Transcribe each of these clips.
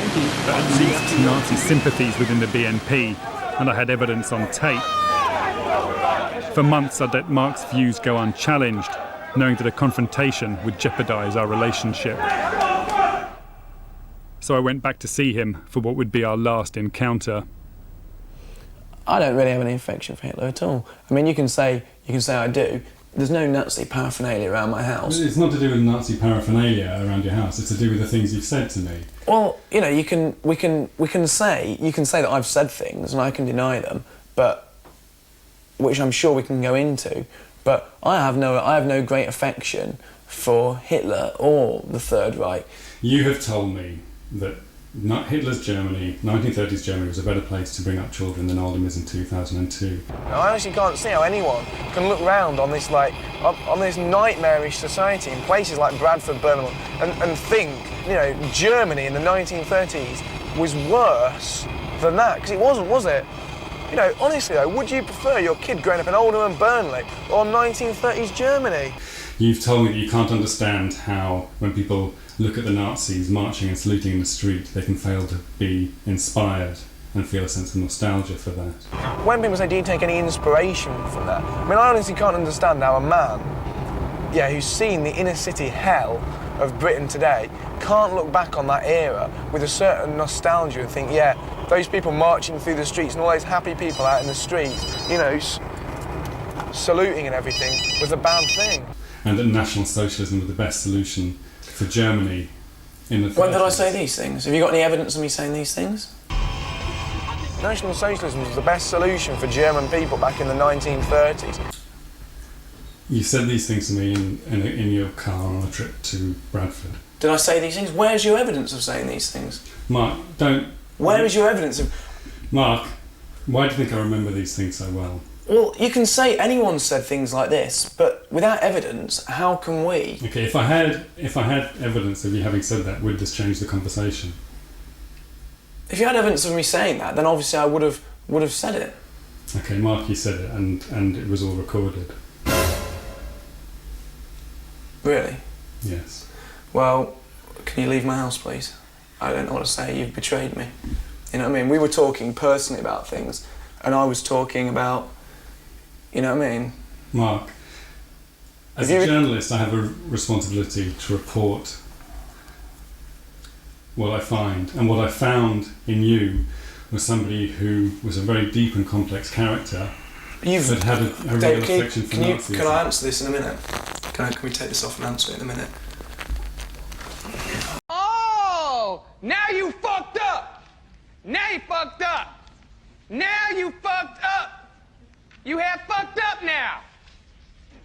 that leaked Nazi sympathies within the BNP, and I had evidence on tape. For months I'd let Mark's views go unchallenged, knowing that a confrontation would jeopardise our relationship. So I went back to see him for what would be our last encounter. I don't really have any affection for Hitler at all. I mean, you can say I do. There's no Nazi paraphernalia around my house. It's not to do with Nazi paraphernalia around your house. It's to do with the things you've said to me. Well, you know, you can say that I've said things and I can deny them, but which I'm sure we can go into. But I have no great affection for Hitler or the Third Reich. You have told me that Hitler's Germany, 1930s Germany, was a better place to bring up children than Oldham is in 2002. I honestly can't see how anyone can look round on this on this nightmarish society in places like Bradford, Birmingham, and think, you know, Germany in the 1930s was worse than that, because it wasn't, was it? You know, honestly though, would you prefer your kid growing up in Oldham and Burnley or 1930s Germany? You've told me that you can't understand how, when people look at the Nazis marching and saluting in the street, they can fail to be inspired and feel a sense of nostalgia for that. When people say, do you take any inspiration from that? I mean, I honestly can't understand how a man, who's seen the inner city hell of Britain today, can't look back on that era with a certain nostalgia and think, yeah, those people marching through the streets and all those happy people out in the streets, you know, saluting and everything, was a bad thing. And that National Socialism was the best solution for Germany in the 30s. When did I say these things? Have you got any evidence of me saying these things? National Socialism was the best solution for German people back in the 1930s. You said these things to me in your car on a trip to Bradford. Did I say these things? Where's your evidence of saying these things? Mark, don't... Where is your evidence of... Mark, why do you think I remember these things so well? Well, you can say anyone said things like this, but without evidence, how can we? Okay, if I had evidence of you having said that, would this change the conversation? If you had evidence of me saying that, then obviously I would have said it. Okay, Mark, you said it, and it was all recorded. Really? Yes. Well, can you leave my house, please? I don't know what to say. You've betrayed me. You know what I mean? We were talking personally about things, and I was talking about... You know what I mean? Mark, as a journalist, I have a responsibility to report what I find. And what I found in you was somebody who was a very deep and complex character that had a real affection for Nazis. Can I answer this in a minute? Can we take this off and answer it in a minute? Oh! Now you fucked up! Now you fucked up! Now you fucked up! You have fucked up now.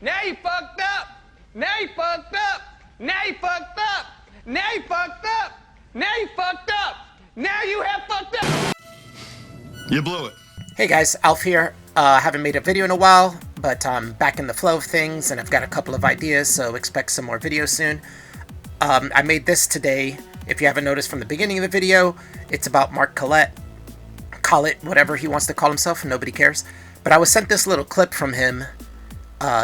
Now you fucked up. Now you fucked up. Now you fucked up. Now you fucked up. Now you fucked up. Now you have fucked up. You blew it. Hey guys, Alf here. Haven't made a video in a while, but I'm back in the flow of things and I've got a couple of ideas, so expect some more videos soon. I made this today. If you haven't noticed from the beginning of the video, it's about Mark Collett, whatever he wants to call himself, nobody cares. But I was sent this little clip from him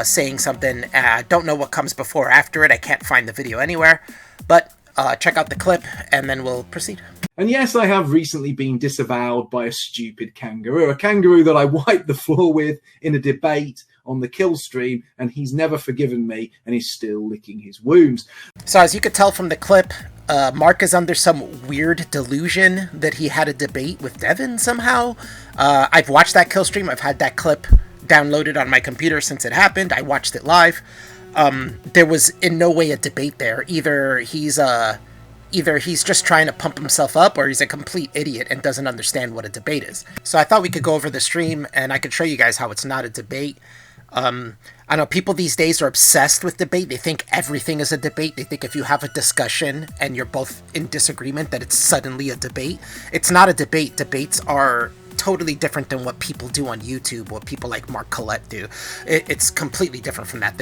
saying something. I don't know what comes before or after it. I can't find the video anywhere. But check out the clip and then we'll proceed. And yes, I have recently been disavowed by a stupid kangaroo. A kangaroo that I wiped the floor with in a debate on the kill stream, and he's never forgiven me and he's still licking his wounds. So as you could tell from the clip, Mark is under some weird delusion that he had a debate with Devin somehow. I've watched that kill stream. I've had that clip downloaded on my computer since it happened. I watched it live. There was in no way a debate there. Either he's just trying to pump himself up, or he's a complete idiot and doesn't understand what a debate is. So I thought we could go over the stream and I could show you guys how it's not a debate. I know people these days are obsessed with debate. They think everything is a debate. They think if you have a discussion and you're both in disagreement that it's suddenly a debate. It's not a debate. Debates are totally different than what people do on YouTube, what people like Mark Collett do. It's completely different from that.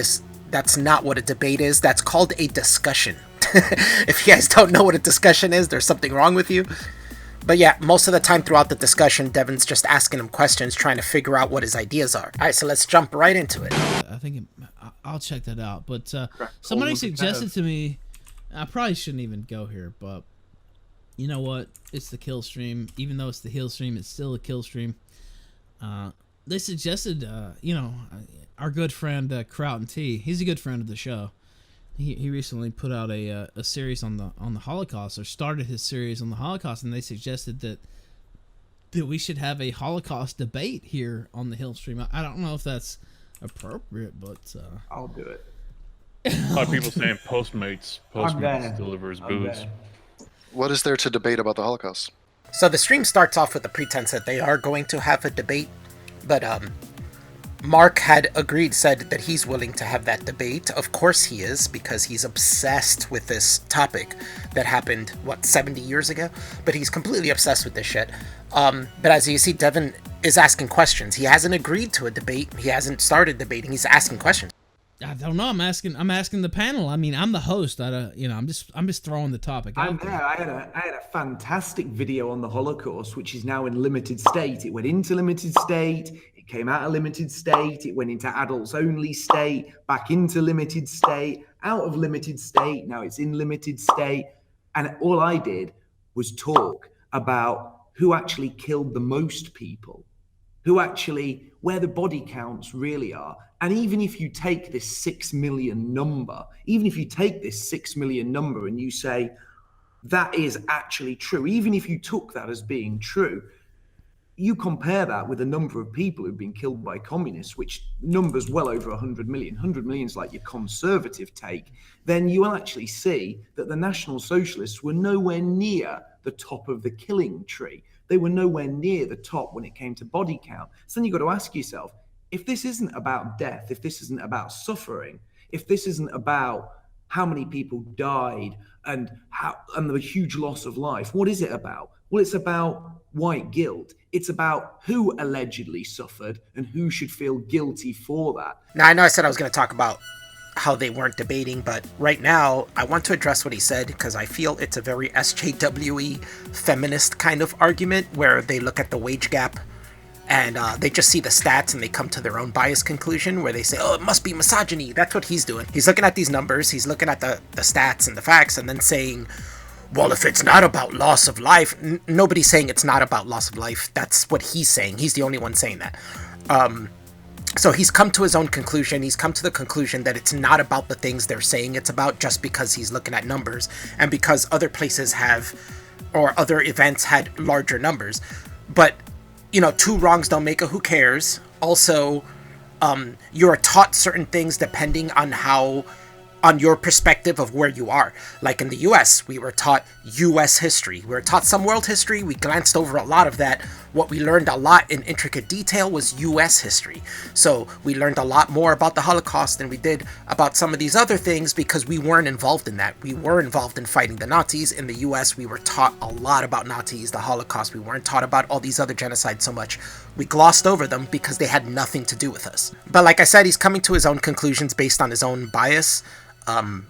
That's not what a debate is. That's called a discussion. If you guys don't know what a discussion is, there's something wrong with you. But yeah, most of the time throughout the discussion, Devin's just asking him questions, trying to figure out what his ideas are. All right, so let's jump right into it. I think I'll check that out. But somebody suggested to me, I probably shouldn't even go here, but You know what? It's the kill stream. Even though it's the heal stream, it's still a kill stream. They suggested, our good friend Clownett. He's a good friend of the show. He recently put out a series on the Holocaust, or started his series on the Holocaust, and they suggested that we should have a Holocaust debate here on the Hill stream. I don't know if that's appropriate, but I'll do it. A lot of people saying Postmates delivers booze. What is there to debate about the Holocaust? So the stream starts off with the pretense that they are going to have a debate, but Mark had said that he's willing to have that debate. Of course he is, because he's obsessed with this topic that happened, 70 years ago? But he's completely obsessed with this shit. But as you see, Devin is asking questions. He hasn't agreed to a debate. He hasn't started debating. He's asking questions. I don't know. I'm asking the panel. I mean, I'm the host. I'm just throwing the topic out there. I had a fantastic video on the Holocaust, which is now in limited state. It went into limited state. It came out of limited state. It went into adults only state, back into limited state, out of limited state. Now it's in limited state. And all I did was talk about who actually killed the most people, where the body counts really are. And even if you take this 6 million number, and you say that is actually true, even if you took that as being true, you compare that with the number of people who've been killed by communists, which numbers well over 100 million. 100 million is like your conservative take. Then you will actually see that the National Socialists were nowhere near the top of the killing tree. They were nowhere near the top when it came to body count. So then you've got to ask yourself, if this isn't about death, if this isn't about suffering, if this isn't about how many people died and the huge loss of life, what is it about? Well, it's about white guilt. It's about who allegedly suffered and who should feel guilty for that. Now, I know I said I was going to talk about how they weren't debating, but right now I want to address what he said, because I feel it's a very SJWE feminist kind of argument where they look at the wage gap and they just see the stats and they come to their own biased conclusion where they say, oh, it must be misogyny. That's what he's doing. He's looking at these numbers, he's looking at the stats and the facts, and then saying, well, if it's not about loss of life, nobody's saying it's not about loss of life. That's what he's saying. He's the only one saying that. So he's come to his own conclusion. He's come to the conclusion that it's not about the things they're saying it's about, just because he's looking at numbers and because other places or other events had larger numbers. But, two wrongs don't make a who cares. Also, you're taught certain things depending on your perspective of where you are. Like in the US, we were taught US history. We were taught some world history. We glanced over a lot of that. What we learned a lot in intricate detail was US history. So we learned a lot more about the Holocaust than we did about some of these other things because we weren't involved in that. We were involved in fighting the Nazis. In the US, we were taught a lot about Nazis, the Holocaust. We weren't taught about all these other genocides so much. We glossed over them because they had nothing to do with us. But like I said, he's coming to his own conclusions based on his own bias.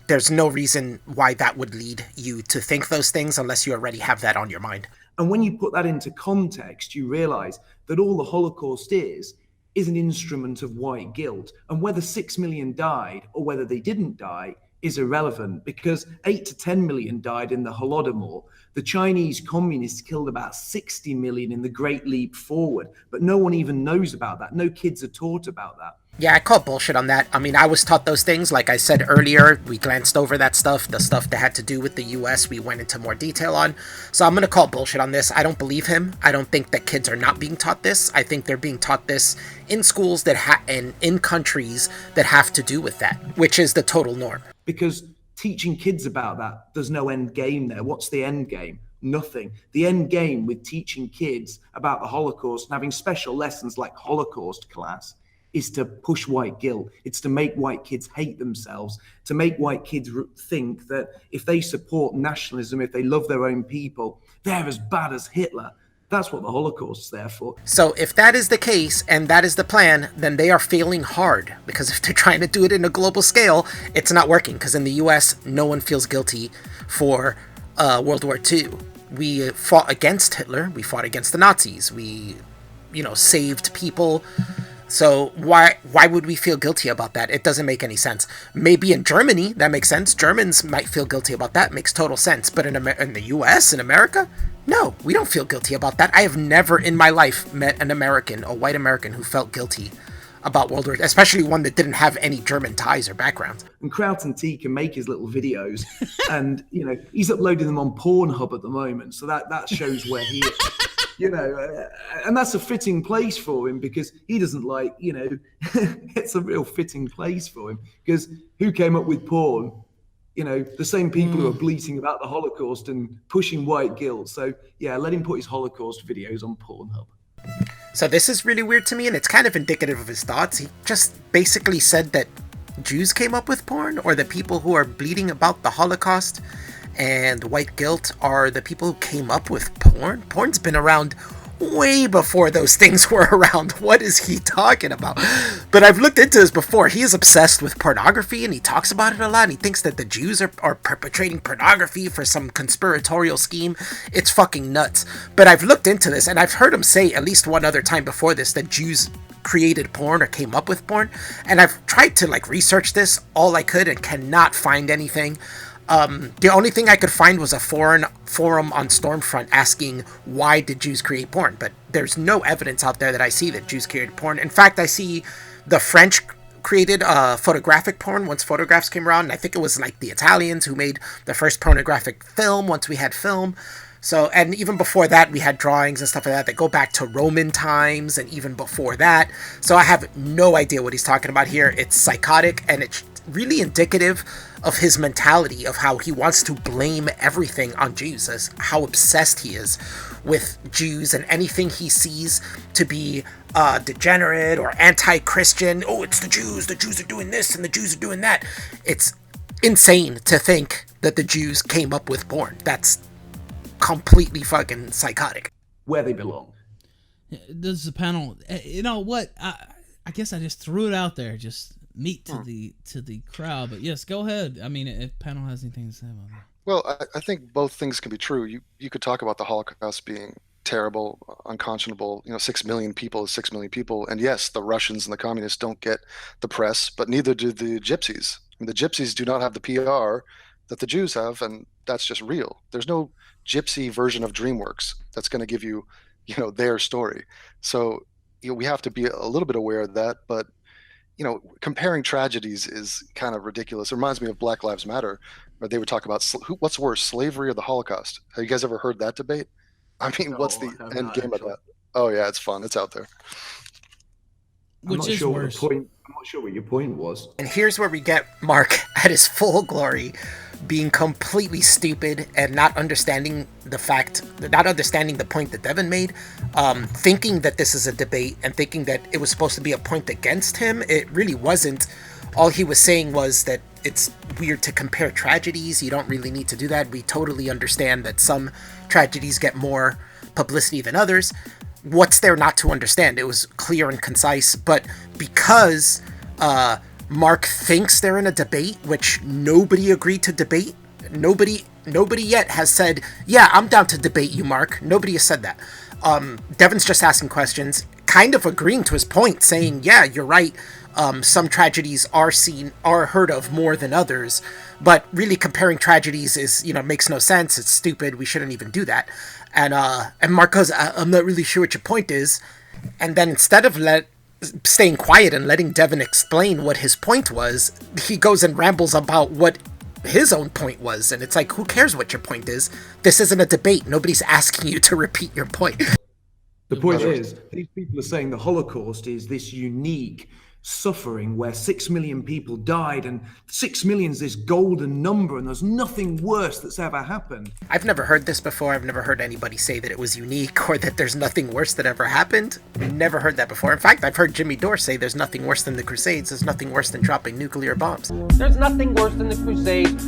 There's no reason why that would lead you to think those things unless you already have that on your mind. And when you put that into context, you realize that all the Holocaust is an instrument of white guilt. And whether 6 million died or whether they didn't die is irrelevant, because 8 to 10 million died in the Holodomor. The Chinese communists killed about 60 million in the Great Leap Forward, but no one even knows about that. No kids are taught about that. Yeah, I call bullshit on that. I mean, I was taught those things. Like I said earlier, we glanced over that stuff. The stuff that had to do with the US, we went into more detail on. So I'm going to call bullshit on this. I don't believe him. I don't think that kids are not being taught this. I think they're being taught this in schools and in countries that have to do with that, which is the total norm. Because teaching kids about that, there's no end game there. What's the end game? Nothing. The end game with teaching kids about the Holocaust and having special lessons like Holocaust class is to push white guilt. It's to make white kids hate themselves, to make white kids think that if they support nationalism, if they love their own people, they're as bad as Hitler. That's what the Holocaust is there for. So if that is the case and that is the plan, then they are failing hard, because if they're trying to do it in a global scale, it's not working, because in the US, no one feels guilty for World War II. We fought against Hitler. We fought against the Nazis. We, saved people So why would we feel guilty about that? It doesn't make any sense. Maybe in Germany that makes sense. Germans might feel guilty about that. It makes total sense. But in the U.S. in America, no, we don't feel guilty about that. I have never in my life met an American, a white American, who felt guilty about World War, especially one that didn't have any German ties or background. And Clownett can make his little videos, and he's uploading them on Pornhub at the moment, so that shows where he is. And that's a fitting place for him, because he doesn't like, it's a real fitting place for him, because who came up with porn? The same people who are bleating about the Holocaust and pushing white guilt. So yeah, let him put his Holocaust videos on Pornhub. So this is really weird to me, and it's kind of indicative of his thoughts. He just basically said that Jews came up with porn, or the people who are bleating about the Holocaust and white guilt are the people who came up with porn. Porn's been around way before those things were around. What is he talking about? But I've looked into this before. He is obsessed with pornography, and he talks about it a lot. And he thinks that the Jews are perpetrating pornography for some conspiratorial scheme. It's fucking nuts. But I've looked into this, and I've heard him say at least one other time before this that Jews created porn or came up with porn. And I've tried to research this all I could and cannot find anything. The only thing I could find was a forum on Stormfront asking, why did Jews create porn? But there's no evidence out there that I see that Jews created porn. In fact, I see the French created photographic porn once photographs came around. And I think it was the Italians who made the first pornographic film once we had film. So, and even before that, we had drawings and stuff like that go back to Roman times and even before that. So I have no idea what he's talking about here. It's psychotic, and it's really indicative of his mentality of how he wants to blame everything on Jews, as how obsessed he is with Jews and anything he sees to be degenerate or anti-Christian. Oh, it's the Jews are doing this and the Jews are doing that. It's insane to think that the Jews came up with porn. That's completely fucking psychotic. Where they belong. This is a panel. You know what? I guess I just threw it out there, just meat to the crowd. But yes, go ahead. I mean, if panel has anything to say about that. Well, I think both things can be true. You could talk about the Holocaust being terrible, unconscionable. 6 million people is 6 million people. And yes, the Russians and the communists don't get the press, but neither do the Gypsies. I mean, the Gypsies do not have the PR that the Jews have, and that's just real. There's no Gypsy version of DreamWorks that's going to give you, their story. So we have to be a little bit aware of that. But comparing tragedies is kind of ridiculous. It reminds me of Black Lives Matter, where they would talk about what's worse, slavery or the Holocaust. Have you guys ever heard that debate? I mean, what's the end game of that? Oh yeah, it's fun. It's out there. Which is worse. I'm not sure what your point was. And here's where we get Mark at his full glory, being completely stupid and not understanding the point that Devin made, thinking that this is a debate and thinking that it was supposed to be a point against him. It really wasn't. All he was saying was that it's weird to compare tragedies. You don't really need to do that. We totally understand that some tragedies get more publicity than others. What's there not to understand? It was clear and concise, but because Mark thinks they're in a debate, which nobody agreed to debate. Nobody yet has said, yeah, I'm down to debate you, Mark. Nobody has said that. Devin's just asking questions, kind of agreeing to his point, saying, yeah, you're right. Some tragedies are heard of more than others, but really comparing tragedies is, makes no sense. It's stupid. We shouldn't even do that. And Mark goes, I'm not really sure what your point is. And then instead of staying quiet and letting Devin explain what his point was, he goes and rambles about what his own point was. And it's like, who cares what your point is? This isn't a debate. Nobody's asking you to repeat your point. The point is, these people are saying the Holocaust is this unique suffering where 6 million people died, and 6 million is this golden number, and there's nothing worse that's ever happened. I've never heard this before. I've never heard anybody say that it was unique or that there's nothing worse that ever happened. Never heard that before. In fact, I've heard Jimmy Dore say there's nothing worse than the Crusades. There's nothing worse than dropping nuclear bombs. There's nothing worse than the Crusades.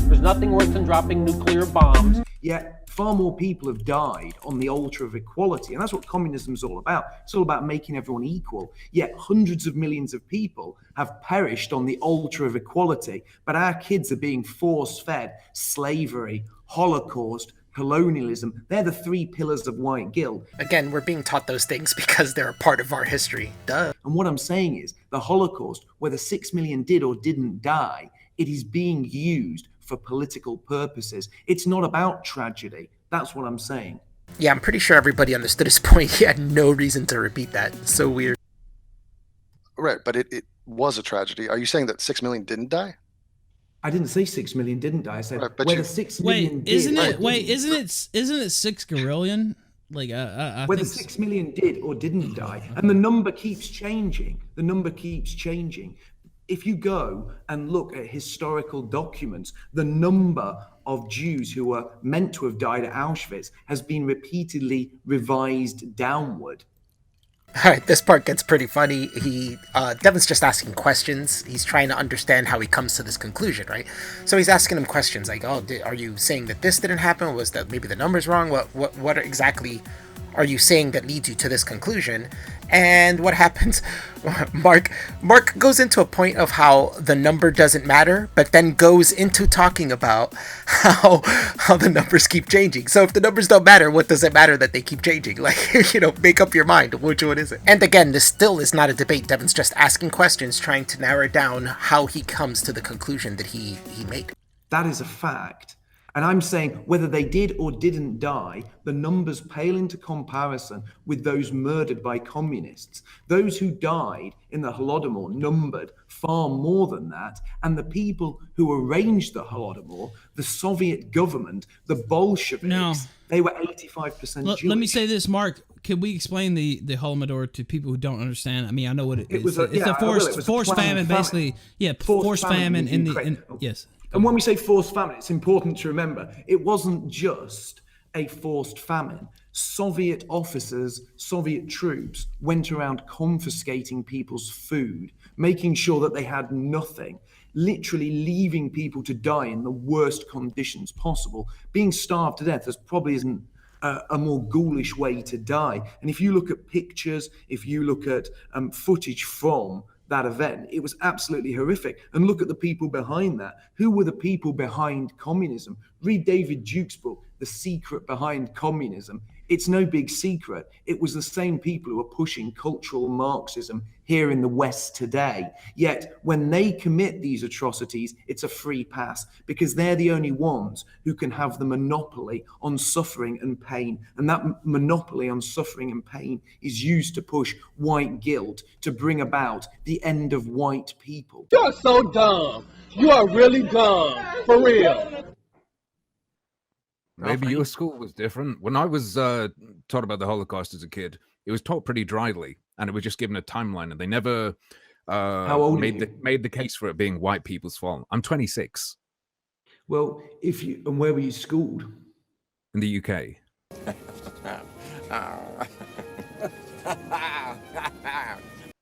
There's nothing worse than dropping nuclear bombs. Yet far more people have died on the altar of equality, and that's what communism is all about. It's all about making everyone equal. Yet hundreds of millions of people have perished on the altar of equality, but our kids are being force-fed slavery, Holocaust, colonialism. They're the three pillars of white guilt. Again, we're being taught those things because they're a part of our history. Duh. And what I'm saying is the Holocaust, whether 6 million did or didn't die, it is being used for political purposes. It's not about tragedy. That's what I'm saying. Yeah, I'm pretty sure everybody understood his point. He had no reason to repeat that. It's so weird. Right, but it was a tragedy. Are you saying that 6 million didn't die? I didn't say 6 million didn't die. I said Right, but whether you- 6 million Wait, did. isn't it 6 gorillion? Like I Whether think 6 million did or didn't die, and the number keeps changing. The number keeps changing. If you go and look at historical documents, the number of Jews who were meant to have died at Auschwitz has been repeatedly revised downward. All right, this part gets pretty funny. Devin's just asking questions. He's trying to understand how he comes to this conclusion, right? So he's asking him questions like, "Oh, are you saying that this didn't happen? Was that maybe the numbers wrong? What exactly are you saying that leads you to this conclusion?" And what happens? Mark goes into a point of how the number doesn't matter, but then goes into talking about how the numbers keep changing. So if the numbers don't matter, what does it matter that they keep changing? Like, make up your mind. Which one is it? And again, this still is not a debate. Devin's just asking questions, trying to narrow down how he comes to the conclusion that he made. That is a fact. And I'm saying whether they did or didn't die, the numbers pale into comparison with those murdered by communists. Those who died in the Holodomor numbered far more than that. And the people who arranged the Holodomor, the Soviet government, the Bolsheviks, they were 85% Jewish. Let me say this, Mark. Can we explain the Holodomor to people who don't understand? I mean, I know what it is. It's a forced famine, basically. Yeah, forced famine in the yes. And when we say forced famine, it's important to remember it wasn't just a forced famine. Soviet officers, Soviet troops went around confiscating people's food, making sure that they had nothing, literally leaving people to die in the worst conditions possible. Being starved to death, probably isn't a more ghoulish way to die. And if you look at pictures, if you look at footage from that event, it was absolutely horrific. And look at the people behind that. Who were the people behind communism? Read David Duke's book, The Secret Behind Communism. It's no big secret. It was the same people who are pushing cultural Marxism here in the West today. Yet when they commit these atrocities, it's a free pass because they're the only ones who can have the monopoly on suffering and pain. And that monopoly on suffering and pain is used to push white guilt to bring about the end of white people. You're so dumb. You are really dumb. For real. Maybe your school was different. When I was taught about the Holocaust as a kid, it was taught pretty dryly, and it was just given a timeline, and they never made the case for it being white people's fault. I'm 26. Well, and where were you schooled? In the UK.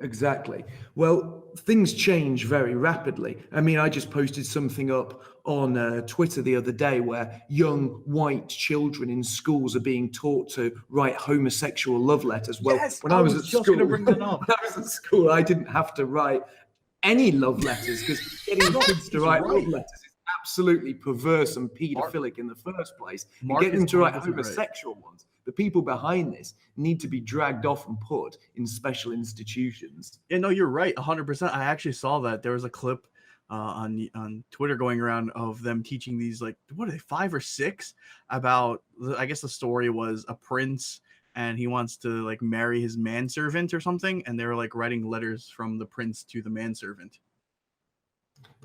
Exactly. Well, things change very rapidly. I mean, I just posted something up on Twitter the other day where young white children in schools are being taught to write homosexual love letters. Well, yes, when I was at just school, going to bring that up. when I was at school, I didn't have to write any love letters because getting kids to write love letters is absolutely perverse and paedophilic in the first place. And getting them to write homosexual ones. The people behind this need to be dragged off and put in special institutions. Yeah, no, you're right, 100%. I actually saw that. There was a clip on Twitter going around of them teaching these, like, what are they, 5 or 6, about, I guess the story was a prince and he wants to, like, marry his manservant or something, and they were, like, writing letters from the prince to the manservant.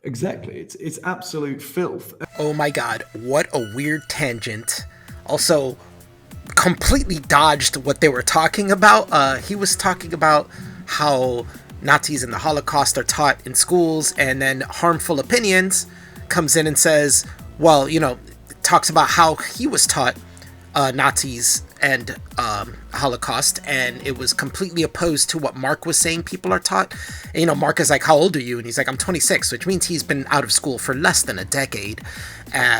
Exactly. It's absolute filth. Oh my god, what a weird tangent. Also, completely dodged what they were talking about. He was talking about how Nazis and the Holocaust are taught in schools, and then Harmful Opinions comes in and says, well, talks about how he was taught Nazis and Holocaust, and it was completely opposed to what Mark was saying people are taught. And, Mark is like, how old are you? And he's like, I'm 26, which means he's been out of school for less than a decade,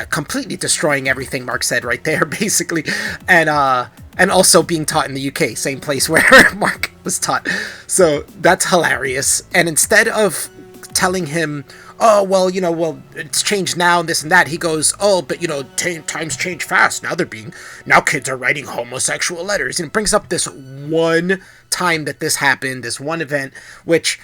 completely destroying everything Mark said right there, basically. And also being taught in the UK, same place where Mark was taught. So that's hilarious. And instead of telling him, oh, well, it's changed now and this and that. He goes, oh, but times change fast. Now kids are writing homosexual letters. And it brings up this one time that this happened, this one event, which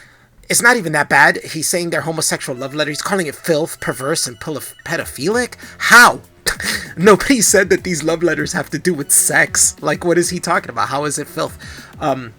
is not even that bad. He's saying they're homosexual love letters. He's calling it filth, perverse, and pedophilic. How? Nobody said that these love letters have to do with sex. Like, what is he talking about? How is it filth?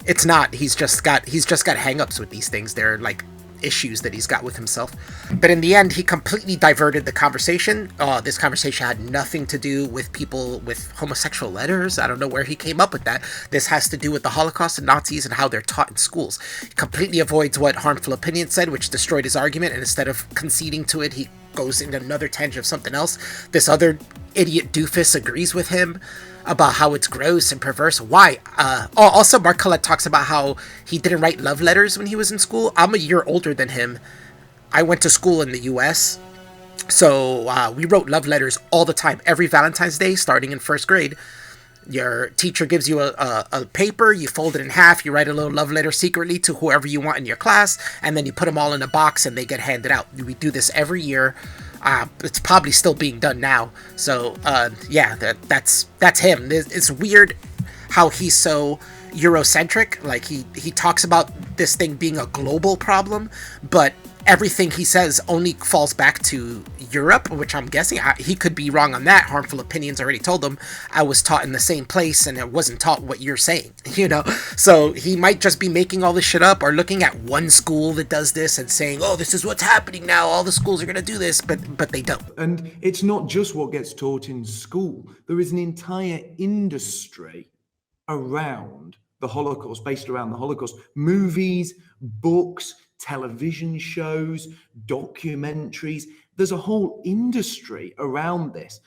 It's not. He's just got hang-ups with these things. They're like issues that he's got with himself. But in the end, he completely diverted the conversation. This conversation had nothing to do with people with homosexual letters. I don't know where he came up with that. This has to do with the Holocaust and Nazis and how they're taught in schools. He completely avoids what Harmful Opinion said, which destroyed his argument, and instead of conceding to it, he goes into another tangent of something else. This other idiot doofus agrees with him about how it's gross and perverse. Why? Also, Mark Collett talks about how he didn't write love letters when he was in school. I'm a year older than him. I went to school in the U.S., so we wrote love letters all the time. Every Valentine's Day, starting in first grade, your teacher gives you a paper, you fold it in half, you write a little love letter secretly to whoever you want in your class, and then you put them all in a box and they get handed out. We do this every year. It's probably still being done now. So, yeah, that's him. It's weird how he's so Eurocentric. Like, he talks about this thing being a global problem, but everything he says only falls back to Europe, which I'm guessing he could be wrong on that. Harmful Opinions already told him I was taught in the same place and it wasn't taught what you're saying, So he might just be making all this shit up or looking at one school that does this and saying, oh, this is what's happening now. All the schools are going to do this, but they don't. And it's not just what gets taught in school. There is an entire industry around the Holocaust, based around the Holocaust. Movies, books, television shows, documentaries. There's a whole industry around this.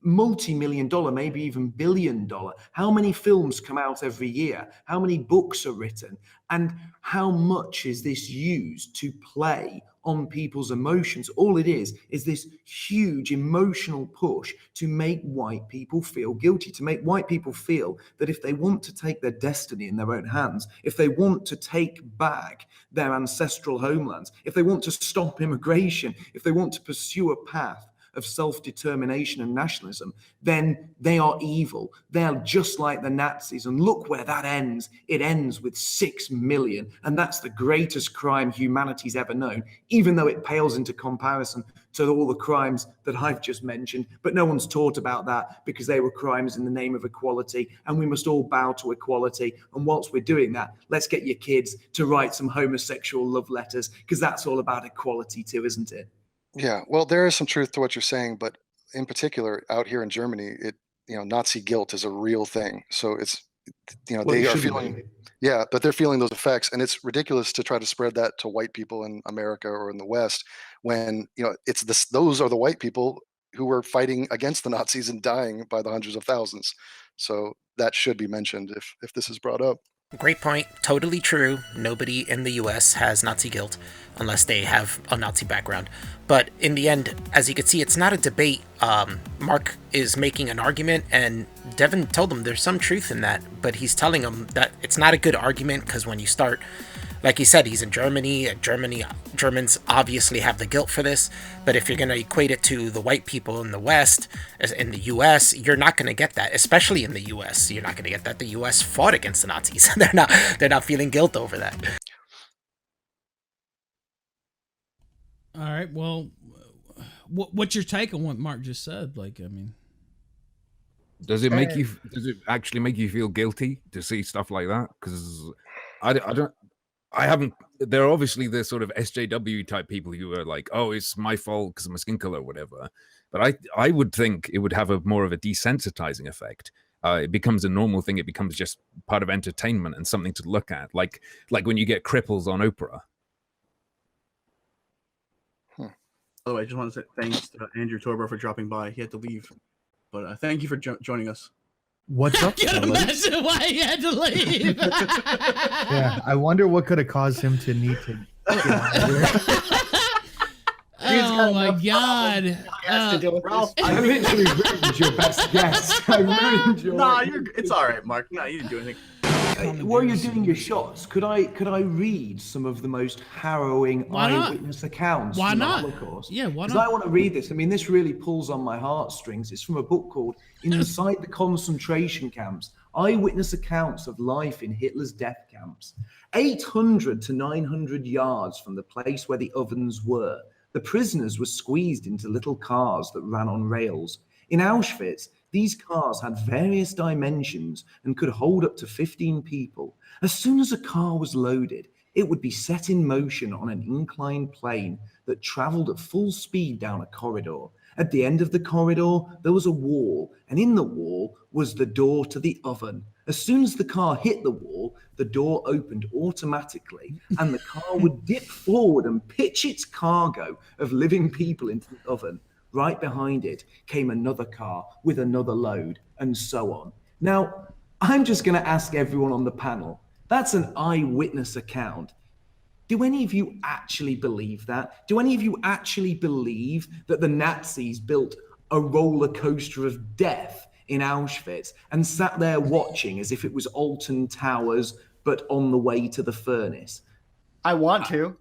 Multi-million dollar, maybe even billion-dollar. How many films come out every year? How many books are written? And how much is this used to play on people's emotions? All it is this huge emotional push to make white people feel guilty, to make white people feel that if they want to take their destiny in their own hands, if they want to take back their ancestral homelands, if they want to stop immigration, if they want to pursue a path of self-determination and nationalism, then they are evil. They are just like the Nazis. And look where that ends. It ends with 6 million. And that's the greatest crime humanity's ever known, even though it pales into comparison to all the crimes that I've just mentioned. But no one's taught about that because they were crimes in the name of equality. And we must all bow to equality. And whilst we're doing that, let's get your kids to write some homosexual love letters, because that's all about equality too, isn't it? Yeah, well, there is some truth to what you're saying, but in particular, out here in Germany, Nazi guilt is a real thing. So it's, they are feeling, yeah, but they're feeling those effects, and it's ridiculous to try to spread that to white people in America or in the West when it's this. Those are the white people who were fighting against the Nazis and dying by the hundreds of thousands. So that should be mentioned if this is brought up. Great point. Totally true. Nobody in the US has Nazi guilt unless they have a Nazi background. But in the end, as you can see, it's not a debate. Mark is making an argument, and Devin told him there's some truth in that, but he's telling him that it's not a good argument because when you start, like he said, he's in Germany. Germans obviously have the guilt for this, but if you're going to equate it to the white people in the West, in the US, you're not going to get that, especially in the US. You're not going to get that. The US fought against the Nazis. They're not feeling guilt over that. All right. Well, what's your take on what Mark just said? Like, I mean, does it actually make you feel guilty to see stuff like that? Because I haven't. There are obviously the sort of SJW type people who are like, oh, it's my fault because of my skin color or whatever. But I would think it would have more of a desensitizing effect. It becomes a normal thing. It becomes just part of entertainment and something to look at, like when you get cripples on Oprah. By the way, I just want to say thanks to Andrew Torber for dropping by. He had to leave, but thank you for joining us. What's up? I can't imagine why he had to leave. Yeah, I wonder what could have caused him to need to get out of here. Oh my God! I literally ruined your best guess. I ruined your. Nah, it's all right, Mark. No, you didn't do anything. while you're doing your shots, could I read some of the most harrowing eyewitness accounts from the Holocaust? Yeah, why not? Because I want to read this. I mean, this really pulls on my heartstrings. It's from a book called Inside the Concentration Camps, Eyewitness Accounts of Life in Hitler's Death Camps. 800 to 900 yards from the place where the ovens were, the prisoners were squeezed into little cars that ran on rails. In Auschwitz, these cars had various dimensions and could hold up to 15 people. As soon as a car was loaded, it would be set in motion on an inclined plane that traveled at full speed down a corridor. At the end of the corridor, there was a wall, and in the wall was the door to the oven. As soon as the car hit the wall, the door opened automatically, and the car would dip forward and pitch its cargo of living people into the oven. Right behind it came another car with another load, and so on. Now, I'm just going to ask everyone on the panel, that's an eyewitness account. Do any of you actually believe that? Do any of you actually believe that the Nazis built a roller coaster of death in Auschwitz and sat there watching as if it was Alton Towers, but on the way to the furnace? I want to.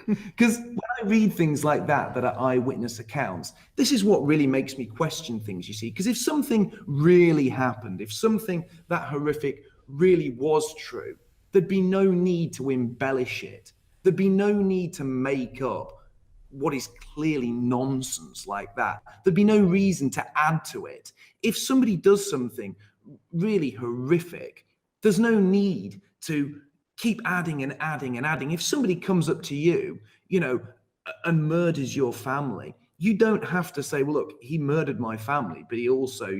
Because when I read things like that are eyewitness accounts, this is what really makes me question things, you see. Because if something really happened, if something that horrific really was true, there'd be no need to embellish it. There'd be no need to make up what is clearly nonsense like that. There'd be no reason to add to it. If somebody does something really horrific, there's no need to keep adding and adding and adding. If somebody comes up to you, and murders your family, you don't have to say, well, look, he murdered my family, but he also,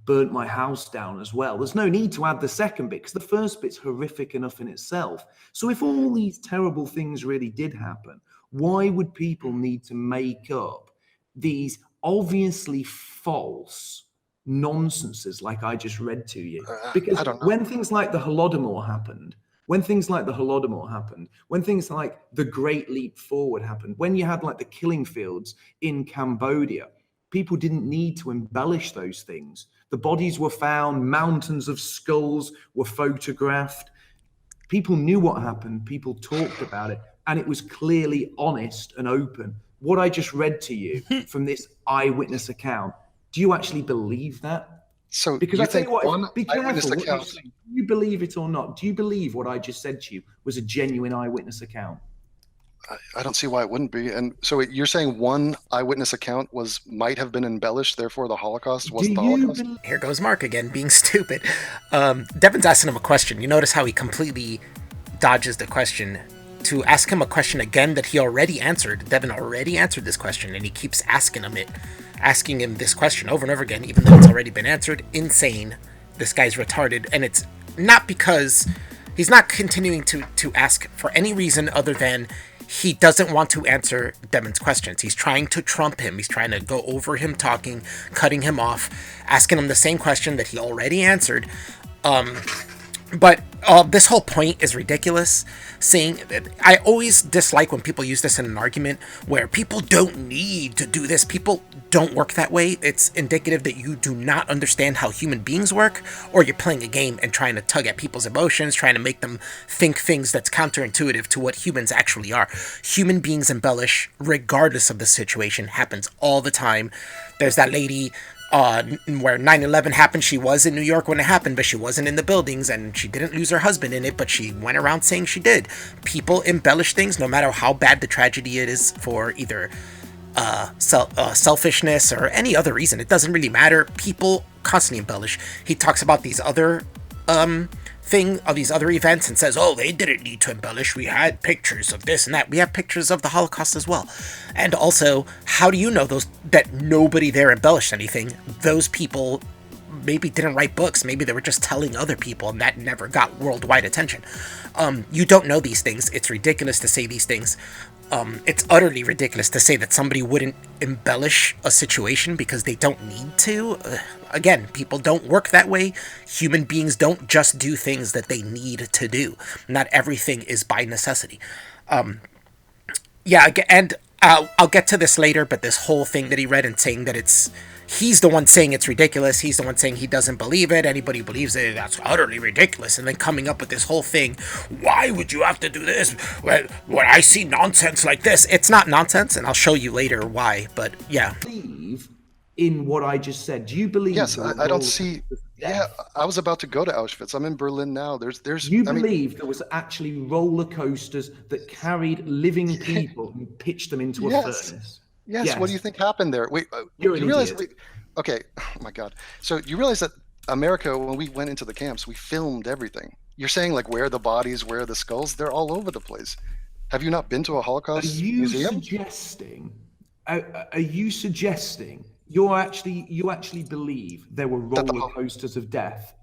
burnt my house down as well. There's no need to add the second bit because the first bit's horrific enough in itself. So if all these terrible things really did happen, why would people need to make up these obviously false nonsenses like I just read to you? Because when things like the Holodomor happened, when things like the Great Leap Forward happened, when you had like the killing fields in Cambodia, people didn't need to embellish those things. The bodies were found, mountains of skulls were photographed. People knew what happened, people talked about it, and it was clearly honest and open. What I just read to you from this eyewitness account, do you actually believe that? So because you I tell think you what, one be careful eyewitness what you account? say. Do you believe it or not? Do you believe what I just said to you was a genuine eyewitness account? I don't see why it wouldn't be. And so you're saying one eyewitness account might have been embellished, therefore the Holocaust wasn't the Holocaust? Here goes Mark again, being stupid. Devin's asking him a question. You notice how he completely dodges the question to ask him a question again that he already answered. Devin already answered this question, and he keeps asking him this question over and over again, even though it's already been answered. Insane. This guy's retarded, and it's not because he's not continuing to ask for any reason other than he doesn't want to answer Devin's questions. He's trying to trump him. He's trying to go over him talking, cutting him off, asking him the same question that he already answered. But this whole point is ridiculous. I always dislike when people use this in an argument where people don't need to do this. People don't work that way. It's indicative that you do not understand how human beings work, or you're playing a game and trying to tug at people's emotions, trying to make them think things that's counterintuitive to what humans actually are. Human beings embellish regardless of the situation. Happens all the time. There's that lady where 9/11 happened. She was in New York when it happened, but she wasn't in the buildings, and she didn't lose her husband in it, but she went around saying she did. People embellish things no matter how bad the tragedy it is for either selfishness or any other reason. It doesn't really matter. People constantly embellish. He talks about these other these other events and says, oh, they didn't need to embellish. We had pictures of this and that. We have pictures of the Holocaust as well. And also, how do you know that nobody there embellished anything? Those people maybe didn't write books. Maybe they were just telling other people, and that never got worldwide attention. You don't know these things. It's ridiculous to say these things. It's utterly ridiculous to say that somebody wouldn't embellish a situation because they don't need to. Again, people don't work that way. Human beings don't just do things that they need to do. Not everything is by necessity. And I'll get to this later, but this whole thing that he read and saying that he's the one saying it's ridiculous. He's the one saying he doesn't believe it. Anybody believes it, that's utterly ridiculous. And then coming up with this whole thing, why would you have to do this? Well, when I see nonsense like this, it's not nonsense, and I'll show you later why. But yeah. Believe in what I just said. Do you believe? Yes, I don't see. Yeah, I was about to go to Auschwitz. I'm in Berlin now. You believe there was actually roller coasters that carried living people and pitched them into a furnace? Yes. What do you think happened there? Wait, you realize? Okay. Oh my God. So you realize that America, when we went into the camps, we filmed everything. You're saying like where are the bodies, where are the skulls? They're all over the place. Have you not been to a Holocaust museum? Are you suggesting you actually believe there were roller coasters of death?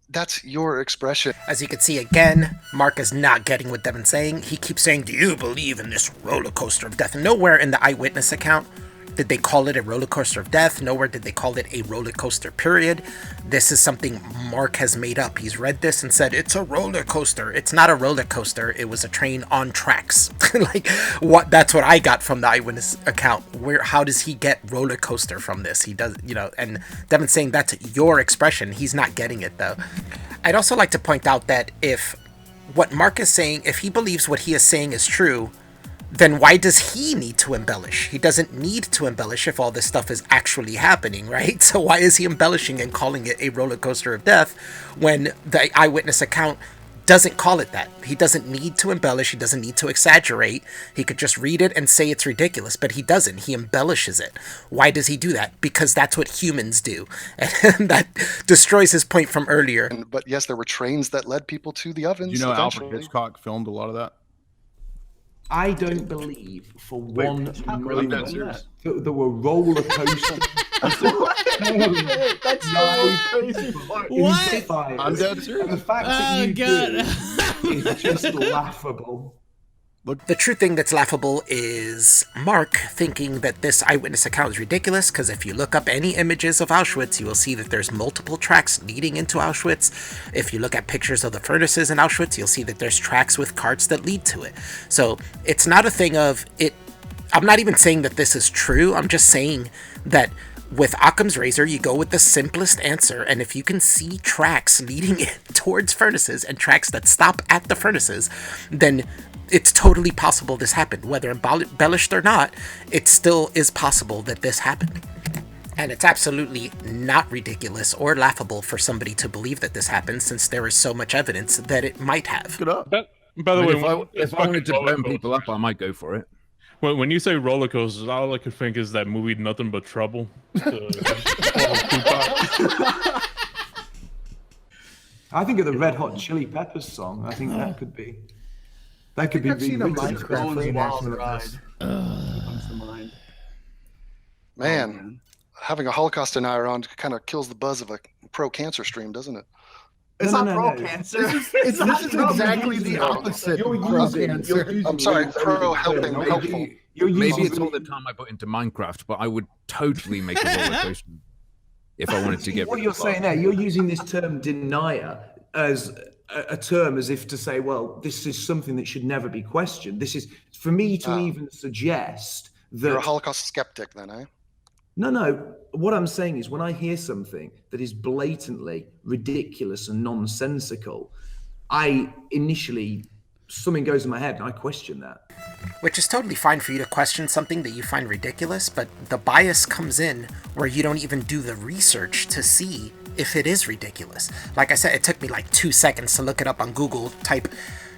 That's your expression. As you can see again, Mark is not getting what Devin's saying. He keeps saying, do you believe in this roller coaster of death? And nowhere in the Eyewitness account did they call it a roller coaster of death. Nowhere did they call it a roller coaster, period. This is something Mark has made up. He's read this and said, it's a roller coaster. It's not a roller coaster. It was a train on tracks. That's what I got from the Eyewitness account. How does he get roller coaster from this? He does, and Devin's saying that's your expression. He's not getting it though. I'd also like to point out that if what Mark is saying, if he believes what he is saying is true, then why does he need to embellish? He doesn't need to embellish if all this stuff is actually happening, right? So why is he embellishing and calling it a roller coaster of death when the Eyewitness account doesn't call it that? He doesn't need to embellish. He doesn't need to exaggerate. He could just read it and say it's ridiculous, but he doesn't. He embellishes it. Why does he do that? Because that's what humans do. And that destroys his point from earlier. But yes, there were trains that led people to the ovens. You know, Alfred Hitchcock filmed a lot of that. I don't believe for one moment that there were roller coasters. That's so crazy. What? I'm dead serious. The fact that you do is just laughable. The true thing that's laughable is Mark thinking that this Eyewitness account is ridiculous, because if you look up any images of Auschwitz, you will see that there's multiple tracks leading into Auschwitz. If you look at pictures of the furnaces in Auschwitz, you'll see that there's tracks with carts that lead to it. So it's not a thing of it. I'm not even saying that this is true. I'm just saying that with Occam's razor, you go with the simplest answer, and if you can see tracks leading towards furnaces and tracks that stop at the furnaces, then it's totally possible this happened. Whether embellished or not, it still is possible that this happened. And it's absolutely not ridiculous or laughable for somebody to believe that this happened, since there is so much evidence that it might have. By the way, if I wanted to burn people up, I might go for it. When you say roller coasters, all I could think is that movie Nothing But Trouble. I think of the Red Hot Chili Peppers song. I think that could be. That could be. I've seen a Minecraft reenactment of this. Man, having a Holocaust denier on kind of kills the buzz of a pro-cancer stream, doesn't it? It's not pro-cancer. This is exactly the opposite of pro-cancer. I'm sorry, pro-helping, helpful. Maybe it's all the time I put into Minecraft, but I would totally make a roller coaster if I wanted to get. What you're saying there, you're using this term denier as a term as if to say, well, this is something that should never be questioned. This is for me to even suggest that you're a Holocaust skeptic, then, eh? No. What I'm saying is, when I hear something that is blatantly ridiculous and nonsensical, I initially something goes in my head and I question that. Which is totally fine for you to question something that you find ridiculous, but the bias comes in where you don't even do the research to see if it is ridiculous. Like I said, it took me like 2 seconds to look it up on Google, type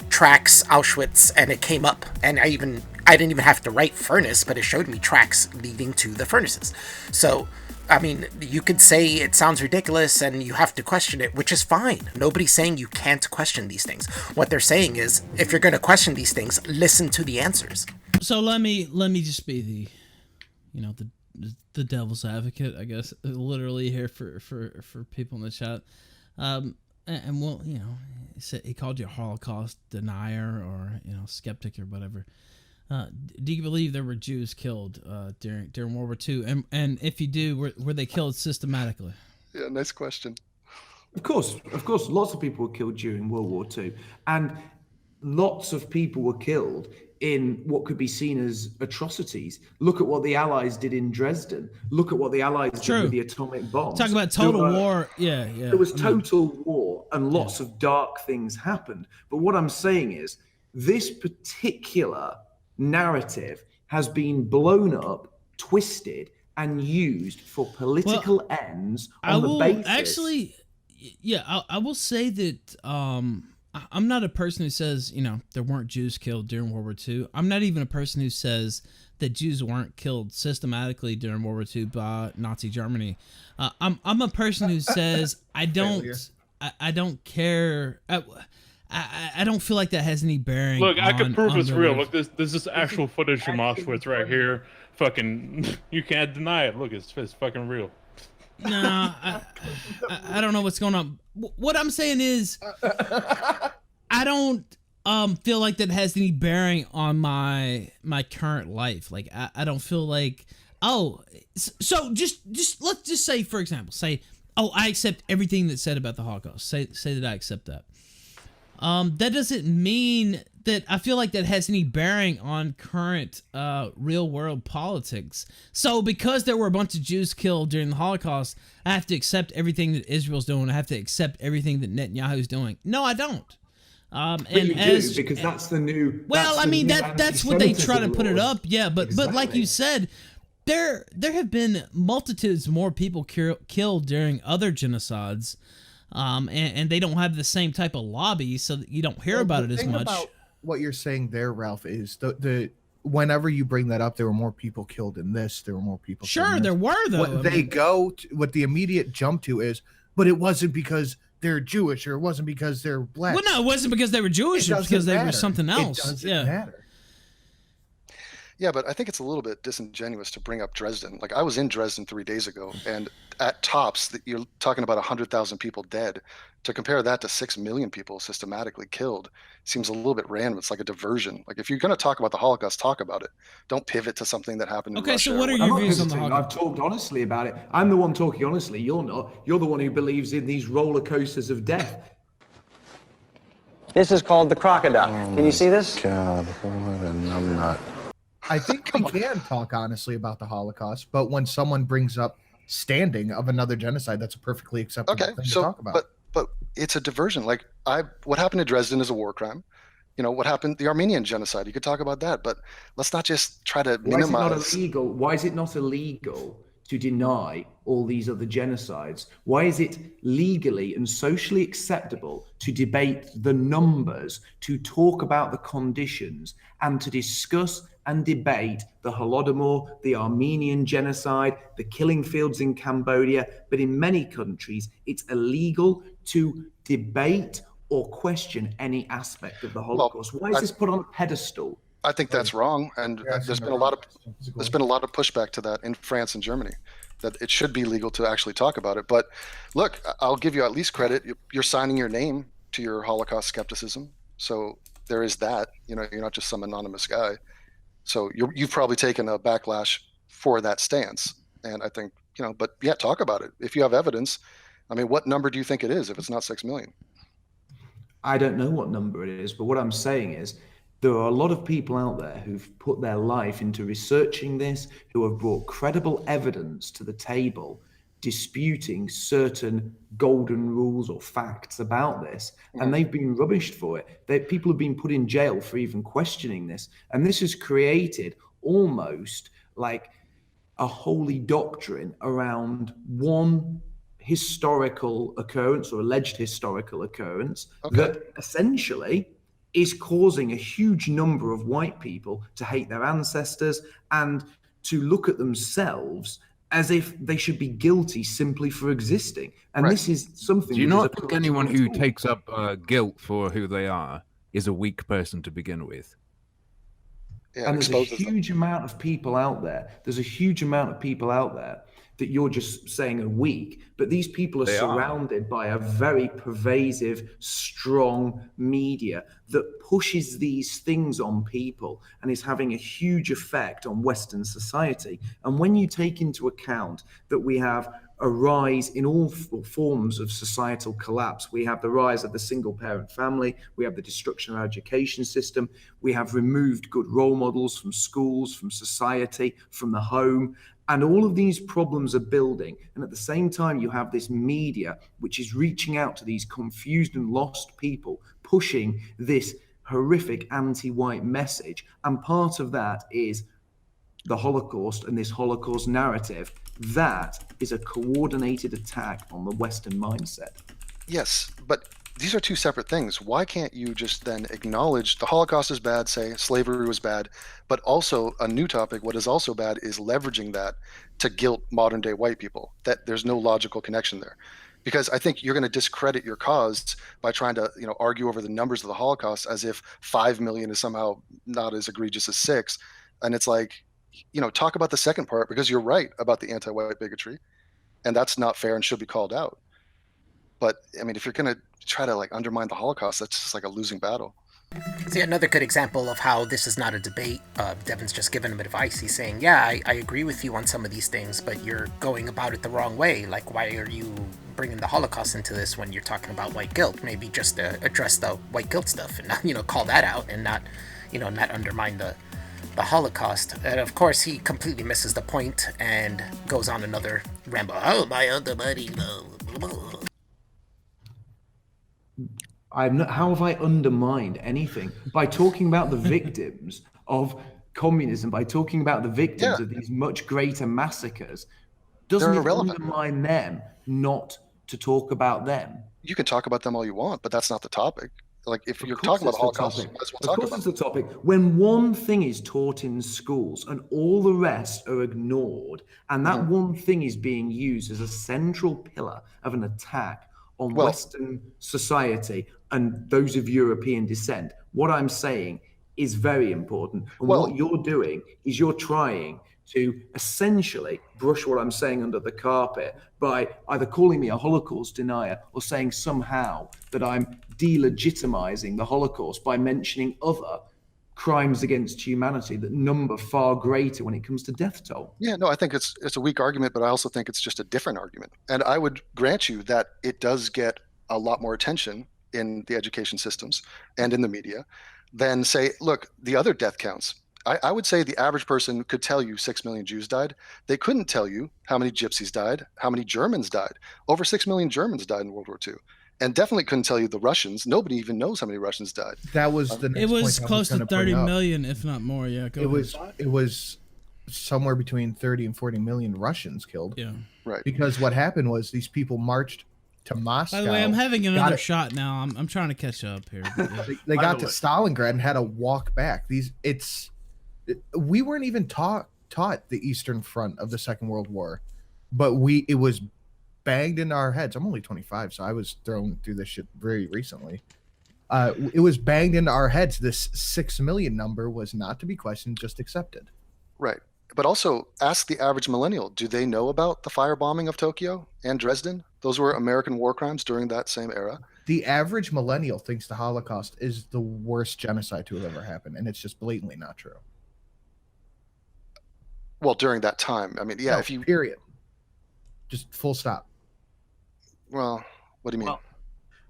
tracks Auschwitz, and it came up. And I didn't even have to write furnace, but it showed me tracks leading to the furnaces. So, I mean, you could say it sounds ridiculous and you have to question it, which is fine. Nobody's saying you can't question these things. What they're saying is, if you're going to question these things, listen to the answers. So let me just be the devil's advocate, I guess, literally here for people in the chat. And well, he called you a Holocaust denier or skeptic or whatever. Do you believe there were Jews killed during World War II? And if you do, were they killed systematically? Yeah, nice question. Of course, lots of people were killed during World War II, and lots of people were killed in what could be seen as atrocities. Look at what the Allies did in Dresden. Look at what the Allies did with the atomic bombs. Talk about total war. Yeah. There was total war and lots of dark things happened. But what I'm saying is this particular narrative has been blown up, twisted, and used for political ends on the basis. Actually, yeah, I will say that I'm not a person who says, there weren't Jews killed during World War II. I'm not even a person who says that Jews weren't killed systematically during World War II by Nazi Germany. I'm a person who says I don't care. I don't feel like that has any bearing. Look, I can prove it's real. life. Look, this is actual footage from Auschwitz right here. Fucking, you can't deny it. Look, it's fucking real. No, I don't know what's going on. What I'm saying is, I don't feel like that has any bearing on my current life. Like I don't feel like so just let's just say, for example, I accept everything that's said about the Holocaust. Say that I accept that. That doesn't mean that I feel like that has any bearing on current real world politics. So because there were a bunch of Jews killed during the Holocaust, I have to accept everything that Israel's doing. I have to accept everything that Netanyahu's doing. No, I don't. But you do, because that's the new. Well, I mean that's what they try to put it up. Yeah, but like you said, there have been multitudes more people killed during other genocides. And they don't have the same type of lobby, so that you don't hear about it as much. About what you're saying there, Ralph, is the whenever you bring that up, there were more people killed in this. There were more people. Sure, there were though. What the immediate jump to is, but it wasn't because they're Jewish, or it wasn't because they're black. Well, no, it wasn't because they were Jewish. It was because they were something else. It doesn't matter. Yeah, but I think it's a little bit disingenuous to bring up Dresden. Like, I was in Dresden 3 days ago, and at tops, you're talking about 100,000 people dead. To compare that to 6 million people systematically killed seems a little bit random. It's like a diversion. Like, if you're going to talk about the Holocaust, talk about it. Don't pivot to something that happened in Russia. So what are your views on the I've Holocaust? talked honestly about it. I'm the one talking honestly. You're not. You're the one who believes in these roller coasters of death. This is called the crocodile. Can you see this? God, what a numbnut. I think we can talk honestly about the Holocaust, but when someone brings up standing of another genocide, that's a perfectly acceptable thing to talk about. But it's a diversion. Like, what happened to Dresden is a war crime. What happened, the Armenian genocide, you could talk about that, but let's not just try to minimize. Why is it not illegal to deny all these other genocides? Why is it legally and socially acceptable to debate the numbers, to talk about the conditions, and to discuss and debate the Holodomor, the Armenian genocide, the killing fields in Cambodia? But in many countries, it's illegal to debate or question any aspect of the Holocaust. Why is this put on a pedestal? I think that's wrong, and there's been a lot of pushback to that in France and Germany, that it should be legal to actually talk about it. But look, I'll give you at least credit. You're signing your name to your Holocaust skepticism, so there is that. You're not just some anonymous guy. So you've probably taken a backlash for that stance, and I think But yeah, talk about it if you have evidence. I mean, what number do you think it is if it's not 6 million? I don't know what number it is, but what I'm saying is, there are a lot of people out there who've put their life into researching this, who have brought credible evidence to the table, disputing certain golden rules or facts about this, and they've been rubbished for it. People have been put in jail for even questioning this, and this has created almost like a holy doctrine around one historical occurrence or alleged historical occurrence that essentially is causing a huge number of white people to hate their ancestors and to look at themselves as if they should be guilty simply for existing. And this is something... Do you not think anyone who takes up guilt for who they are is a weak person to begin with? Yeah, and there's a huge amount of people out there. There's a huge amount of people out there that you're just saying are weak, but these people are surrounded by a very pervasive, strong media that pushes these things on people and is having a huge effect on Western society. And when you take into account that we have a rise in all forms of societal collapse. We have the rise of the single-parent family. We have the destruction of our education system. We have removed good role models from schools, from society, from the home. And all of these problems are building. And at the same time, you have this media, which is reaching out to these confused and lost people, pushing this horrific anti-white message. And part of that is the Holocaust and this Holocaust narrative. That is a coordinated attack on the Western mindset. Yes, but these are two separate things. Why can't you just then acknowledge the Holocaust is bad, say slavery was bad, but also a new topic, what is also bad is leveraging that to guilt modern day white people, that there's no logical connection there. Because I think you're going to discredit your cause by trying to, argue over the numbers of the Holocaust as if 5 million is somehow not as egregious as 6. And it's like, talk about the second part, because you're right about the anti-white bigotry, and that's not fair and should be called out. But I mean, if you're going to try to undermine the Holocaust, that's just like a losing battle. See, another good example of how this is not a debate, Devin's just given him advice. He's saying, yeah, I agree with you on some of these things, but you're going about it the wrong way. Like, why are you bringing the Holocaust into this when you're talking about white guilt? Maybe just address the white guilt stuff and not, call that out and not, not undermine the Holocaust. And of course, he completely misses the point and goes on another ramble. Oh, my other buddy. How have I undermined anything? By talking about the victims of communism, by talking about the victims of these much greater massacres, doesn't it undermine them not to talk about them? You can talk about them all you want, but that's not the topic. Like, if you're talking about the Holocaust, might as well talk about it. Of course it's the topic. When one thing is taught in schools and all the rest are ignored, and that one thing is being used as a central pillar of an attack on Western society and those of European descent, what I'm saying is very important. And what you're doing is you're trying to essentially brush what I'm saying under the carpet by either calling me a Holocaust denier or saying somehow that I'm delegitimizing the Holocaust by mentioning other crimes against humanity that number far greater when it comes to death toll. Yeah, no, I think it's a weak argument, but I also think it's just a different argument. And I would grant you that it does get a lot more attention in the education systems and in the media than, say, look, the other death counts. I would say the average person could tell you 6 million Jews died. They couldn't tell you how many gypsies died, how many Germans died. Over 6 million Germans died in World War II. And definitely couldn't tell you the Russians. Nobody even knows how many Russians died. That was the next It was point close I was to gonna 30 bring up. million, if not more. Yeah, It was somewhere between 30 and 40 million Russians killed. Yeah. Right. Because what happened was these people marched to Moscow. By the way, I'm having another shot now. I'm trying to catch up here. Yeah. They got to Stalingrad and had to walk back. We weren't even taught the Eastern Front of the Second World War, but it was banged into our heads. I'm only 25, so I was thrown through this shit very recently. It was banged into our heads. This 6 million number was not to be questioned, just accepted. Right. But also ask the average millennial, do they know about the firebombing of Tokyo and Dresden? Those were American war crimes during that same era. The average millennial thinks the Holocaust is the worst genocide to have ever happened, and it's just blatantly not true. Well, during that time. I mean, yeah, if you... Period. Just full stop. Well, what do you mean? Well,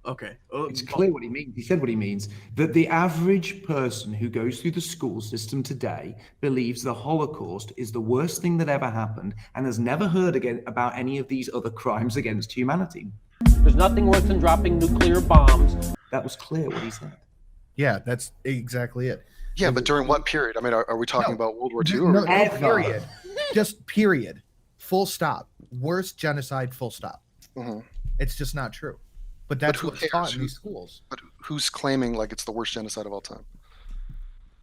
okay. It's clear what he means. He said what he means. That the average person who goes through the school system today believes the Holocaust is the worst thing that ever happened and has never heard again about any of these other crimes against humanity. There's nothing worse than dropping nuclear bombs. That was clear what he said. Yeah, that's exactly it. Yeah, but during what period? I mean, are we talking about World War II? No, period. Just period. Full stop. Worst genocide, full stop. Mm-hmm. It's just not true. But that's what's taught in these schools. But who's claiming like it's the worst genocide of all time?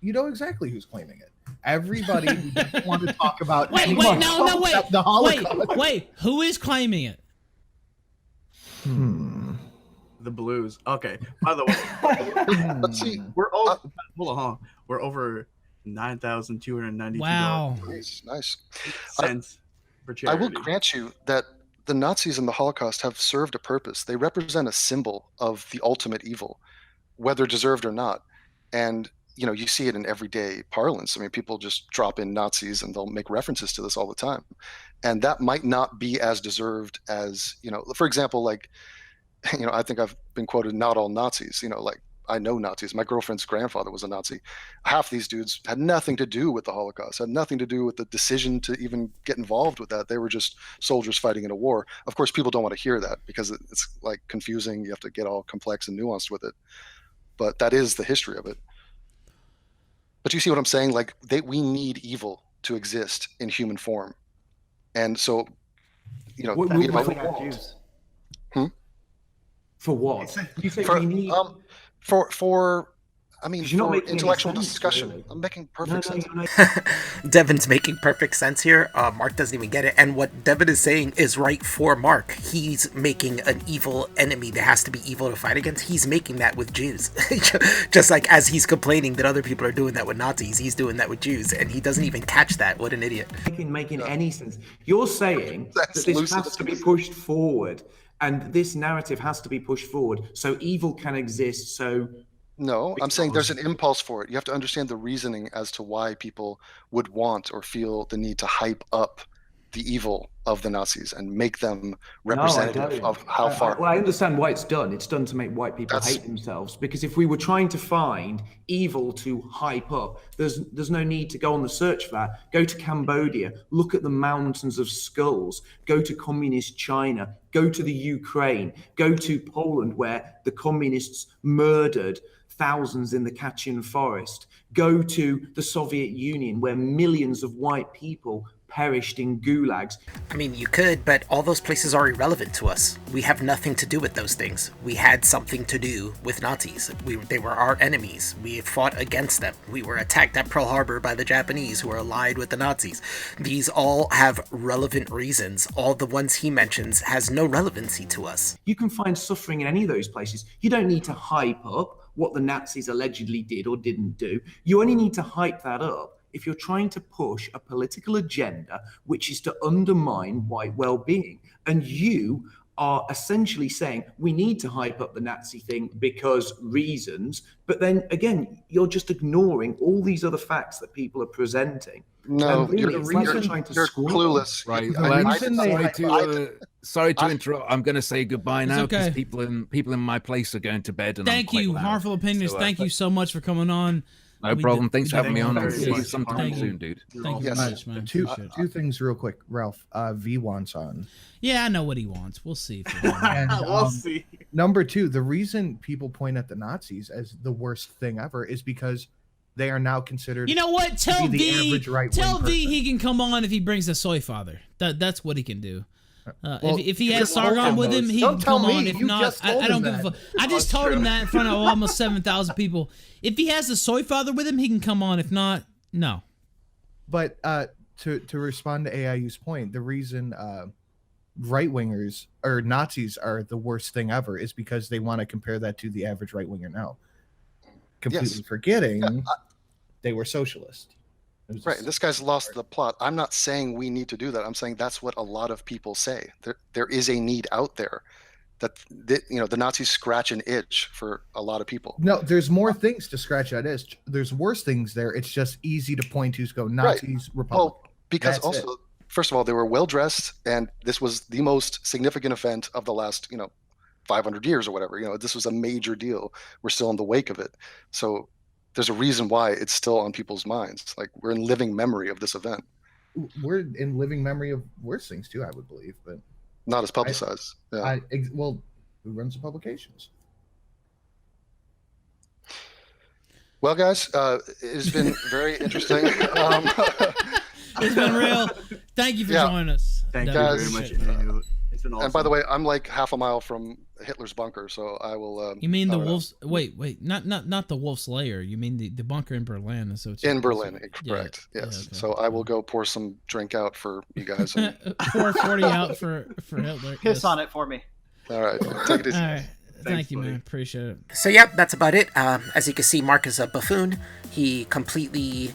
You know exactly who's claiming it. Everybody who doesn't want to talk about wait, the Holocaust. Wait, who is claiming it? The Blues. Okay. By the way, let's see. We're over 9,292. Wow. Nice. Cents for I charity. will grant you that the Nazis and the Holocaust have served a purpose. They represent a symbol of the ultimate evil, whether deserved or not. And you see it in everyday parlance. I mean, people just drop in Nazis and they'll make references to this all the time. And that might not be as deserved as, for example, like, I think I've been quoted, not all Nazis, like I know Nazis. My girlfriend's grandfather was a Nazi. Half these dudes had nothing to do with the Holocaust, had nothing to do with the decision to even get involved with that. They were just soldiers fighting in a war. Of course, people don't want to hear that because it's like confusing. You have to get all complex and nuanced with it. But that is the history of it. But you see what I'm saying? Like we need evil to exist in human form. And so, For what? You think for, we need... I mean, you're not for making intellectual sense, discussion. really. I'm making perfect sense. Devin's making perfect sense here. Mark doesn't even get it. And what Devin is saying is right for Mark. He's making an evil enemy that has to be evil to fight against. He's making that with Jews. Just like as he's complaining that other people are doing that with Nazis, he's doing that with Jews. And he doesn't even catch that. What an idiot. Making any sense. You're saying that this has to be pushed forward. And this narrative has to be pushed forward. So evil can exist. So... No, I'm saying there's an impulse for it. You have to understand the reasoning as to why people would want or feel the need to hype up the evil of the Nazis and make them representative of how far. Well, I understand why it's done. It's done to make white people hate themselves. Because if we were trying to find evil to hype up, there's no need to go on the search for that. Go to Cambodia, look at the mountains of skulls, go to communist China, go to the Ukraine, go to Poland where the communists murdered thousands in the Kachin forest, go to the Soviet Union where millions of white people perished in gulags. I mean, you could, but all those places are irrelevant to us. We have nothing to do with those things. We had something to do with Nazis. They were our enemies. We fought against them. We were attacked at Pearl Harbor by the Japanese, who were allied with the Nazis. These all have relevant reasons. All the ones he mentions has no relevancy to us. You can find suffering in any of those places. You don't need to hype up what the Nazis allegedly did or didn't do. You only need to hype that up if you're trying to push a political agenda which is to undermine white well-being. And you are essentially saying we need to hype up the Nazi thing because reasons, but then again, you're just ignoring all these other facts that people are presenting. No, really, you're clueless. Right. Sorry to interrupt. I'm going to say goodbye now because okay. people in my place are going to bed. And Thank you, Harmful Opinions. Thank you so much for coming on. No problem. Thanks for having me on. I'll see you sometime soon, dude. Thank you much, man. Two things real quick, Ralph. V wants on. Yeah, I know what he wants. We'll see. We'll see. Number two, the reason people point at the Nazis as the worst thing ever is because they are now considered. You know what? Tell the V. average right-wing Tell V person. he can come on if he brings a soy father. That's what he can do. Well, if he has Sargon with him, he can come on. If not, I don't give a fuck. I just told him that in front of almost 7,000 people. If he has a soy father with him, he can come on. If not, no. But to respond to AIU's point, the reason right-wingers or Nazis are the worst thing ever is because they want to compare that to the average right-winger now. Completely forgetting they were socialist. Right. This guy's lost the plot. I'm not saying we need to do that. I'm saying that's what a lot of people say. There is a need out there that the Nazis scratch an itch for a lot of people. No, there's more things to scratch that itch. There's worse things there. It's just easy to point to go Nazis, Republicans. Well, because also, first of all, they were well dressed, and this was the most significant event of the last 500 years or whatever. This was a major deal. We're still in the wake of it. So there's a reason why it's still on people's minds. Like, we're in living memory of this event. We're in living memory of worse things too, I would believe, but not as publicized. Well, who runs the publications? Well, guys, it has been very interesting. It's been real. Thank you for joining us. Thank you very much. It's been awesome. And by the way, I'm like half a mile from Hitler's bunker, so I will. You mean the wolves? Wait, not the wolf's lair. You mean the bunker in Berlin? In Berlin, correct? Yes. Yeah, okay. So I will go pour some drink out for you guys. And... pour 40 out for Hitler. Piss on it for me. All right, take it easy. All right. Thank you, man. Appreciate it. So, yeah, that's about it. As you can see, Mark is a buffoon. He completely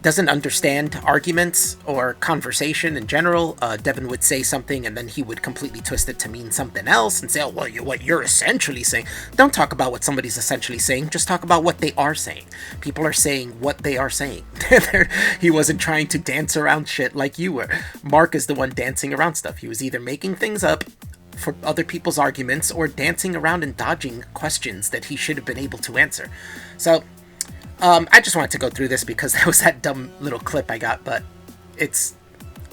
doesn't understand arguments or conversation in general. Devin would say something and then he would completely twist it to mean something else and say, oh, well, what you're essentially saying. Don't talk about what somebody's essentially saying. Just talk about what they are saying. People are saying what they are saying. He wasn't trying to dance around shit like you were. Mark is the one dancing around stuff. He was either making things up for other people's arguments or dancing around and dodging questions that he should have been able to answer. So, I just wanted to go through this because that was that dumb little clip I got, but it's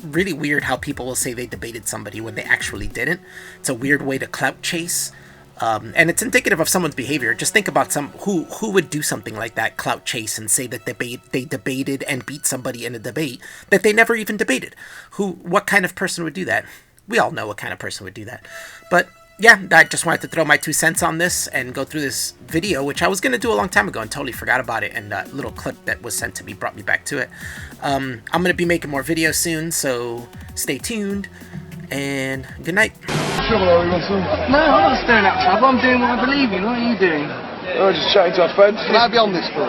really weird how people will say they debated somebody when they actually didn't. It's a weird way to clout chase, and it's indicative of someone's behavior. Just think about who would do something like that, clout chase, and say that they debated and beat somebody in a debate that they never even debated. What kind of person would do that? We all know what kind of person would do that. But yeah, I just wanted to throw my 2 cents on this and go through this video, which I was going to do a long time ago and totally forgot about it, and that little clip that was sent to me brought me back to it. I'm going to be making more videos soon, so stay tuned, and good night. Trouble, are we, Russell? No, I'm not stirring up trouble. I'm doing what I believe in. What are you doing? Oh, just chatting to our friends. Can I be on this film?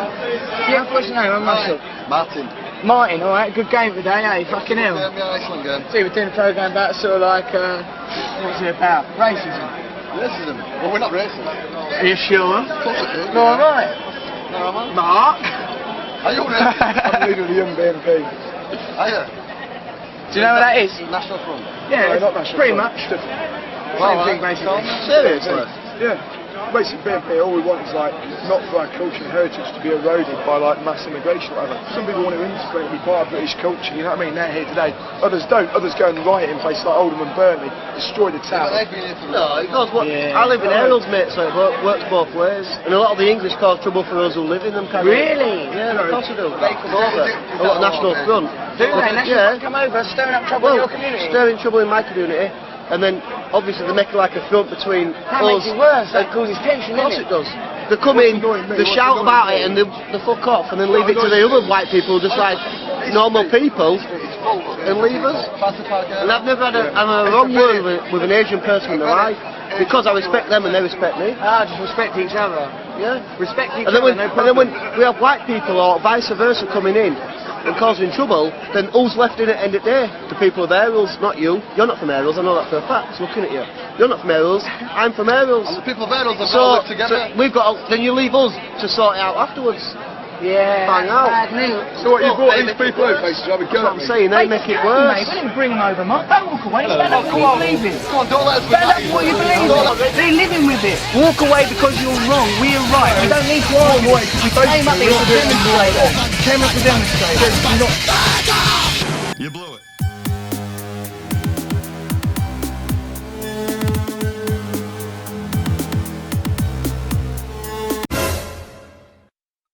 Yeah, what's your name? I'm Russell. Martin. Martin, alright, good game today, eh? Fucking hell. Yeah, excellent game. See, we're doing a programme about sort of like, what's it about? Racism. Racism? Well, we're not racist. Are you sure? Of course I do. No, alright. No, am I? Mark? Are you racist? I'm leader of the Young BNP. Are you? Do you know what that is? National Front? Yeah, no, not National pretty Front. much. Different. Same thing, basically. Seriously? Yeah. Basically, BNP, all we want is like not for our culture and heritage to be eroded by like mass immigration or whatever. Some people want to integrate and be part of British culture, you know what I mean? They're here today. Others don't. Others go and riot in places like Oldham and Burnley, destroy the town. No, it goes what? Yeah. I live in aerials, mate, so it works both ways. And a lot of the English cause trouble for us who live in them. Really? Yeah, of course they do. They come over. A lot of National Front. Do they? National Front come over, stirring up trouble in your community? Stirring trouble in my community. And then, obviously, they make like a front between that us. Makes it worse. That causes tension, Of course it does. They come in, they shout about it, and they fuck off, and then leave it to the other white people, just like normal people, and leave us. And I've never had a wrong word with an Asian person in their life, because I respect them and they respect me. Ah, just respect each other. Yeah. Respect each And other, then when we have white people or vice versa coming in and causing trouble, then who's left in it end of the day? The people of Aerials, not you. You're not from Aerials, I know that for a fact, looking at you. You're not from Aerials, I'm from Aerials. And the people of Aerials have got to live together. So we've got then you leave us to sort it out afterwards. Yeah, bang out. bad news. So what, you brought these people over basically to have a go at me? That's what I'm saying, they make it worse. Mate, we didn't bring them over, Mark. Don't walk away. Stand up for what you believe in. Come on, don't let us stand up for what you believe in. They're living with it. Walk away because you're wrong. We're right. We don't need to argue. We came up here to demonstrate. Came up to demonstrate. You blew it.